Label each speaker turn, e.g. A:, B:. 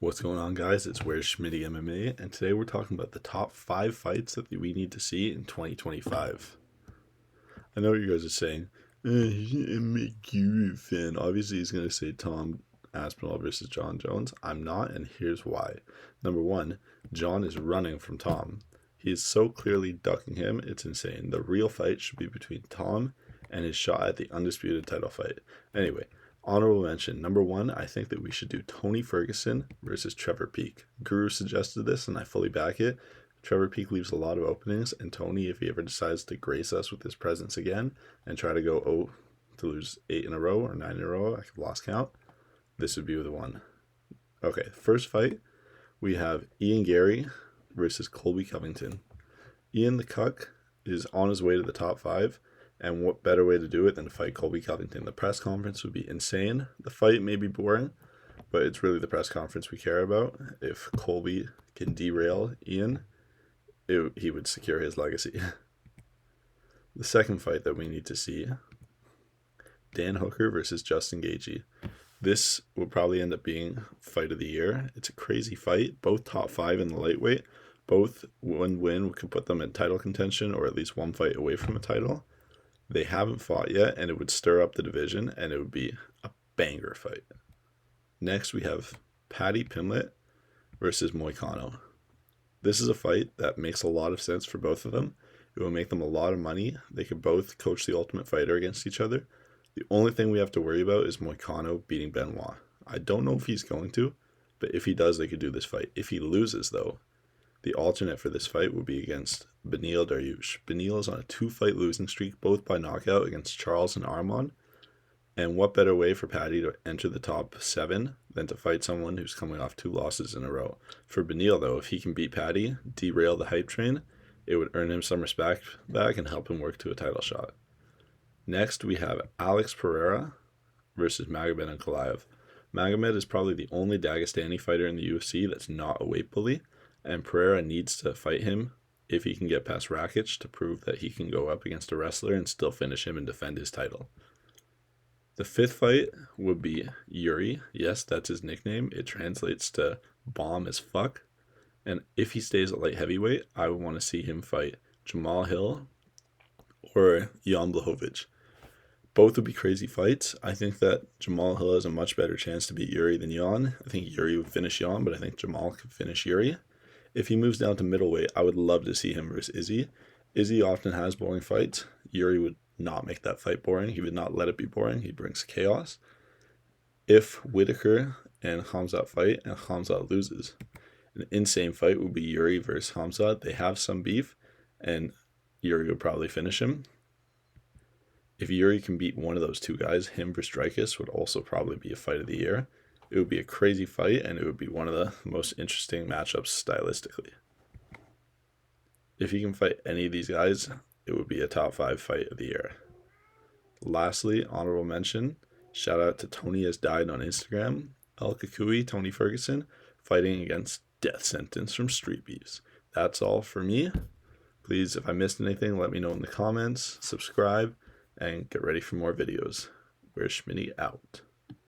A: What's going on, guys? It's Where's Schmitty MMA, and today we're talking about the top 5 fights that we need to see in 2025. I know what you guys are saying. He's an McGuire fan. Obviously, he's going to say Tom Aspinall versus John Jones. I'm not, and here's why. Number one, John is running from Tom. He is so clearly ducking him, it's insane. The real fight should be between Tom and his shot at the undisputed title fight. Anyway, honorable mention. Number one, I think that we should do Tony Ferguson versus Trevor Peek. Guru suggested this, and I fully back it. Trevor Peek leaves a lot of openings, and Tony, if he ever decides to grace us with his presence again and try to go to lose 8 in a row or 9 in a row, I've lost count, this would be the one. Okay, first fight, we have Ian Garry versus Colby Covington. Ian the Cuck is on his way to the top 5, and what better way to do it than to fight Colby Covington? The press conference would be insane. The fight may be boring, but it's really the press conference we care about. If Colby can derail Ian, he would secure his legacy. The second fight that we need to see, Dan Hooker versus Justin Gaethje. This will probably end up being fight of the year. It's a crazy fight. Both top 5 in the lightweight. Both one win could put them in title contention or at least one fight away from a title. They haven't fought yet, and it would stir up the division, and it would be a banger fight. Next, we have Paddy Pimblett versus Moicano. This is a fight that makes a lot of sense for both of them. It will make them a lot of money. They could both coach the Ultimate Fighter against each other. The only thing we have to worry about is Moicano beating Benoit. I don't know if he's going to, but if he does, they could do this fight. If he loses, though, the alternate for this fight would be against Beneil Dariush. Beneil is on a 2-fight losing streak, both by knockout, against Charles and Armand. And what better way for Paddy to enter the top 7 than to fight someone who's coming off 2 losses in a row? For Beneil, though, if he can beat Paddy, derail the hype train, it would earn him some respect back and help him work to a title shot. Next, we have Alex Pereira versus Magomed Ankalaev. Magomed is probably the only Dagestani fighter in the UFC that's not a weight bully, and Pereira needs to fight him if he can get past Rakic to prove that he can go up against a wrestler and still finish him and defend his title. The 5th fight would be Yuri. Yes, that's his nickname. It translates to bomb as fuck. And if he stays at light heavyweight, I would want to see him fight Jamal Hill or Jan Blachowicz. Both would be crazy fights. I think that Jamal Hill has a much better chance to beat Yuri than Jan. I think Yuri would finish Jan, but I think Jamal could finish Yuri. If he moves down to middleweight, I would love to see him versus Izzy. Izzy often has boring fights. Yuri would not make that fight boring. He would not let it be boring. He brings chaos. If Whitaker and Khamzat fight and Khamzat loses, an insane fight would be Yuri versus Khamzat. They have some beef, and Yuri would probably finish him. If Yuri can beat one of those 2 guys, him versus Dricus would also probably be a fight of the year. It would be a crazy fight, and it would be one of the most interesting matchups stylistically. If he can fight any of these guys, it would be a top 5 fight of the year. Lastly, honorable mention, shout out to Tony Has Died on Instagram, El Kakui, Tony Ferguson, fighting against death sentence from Street Beefs. That's all for me. Please, if I missed anything, let me know in the comments, subscribe, and get ready for more videos. Where's Schmitty out.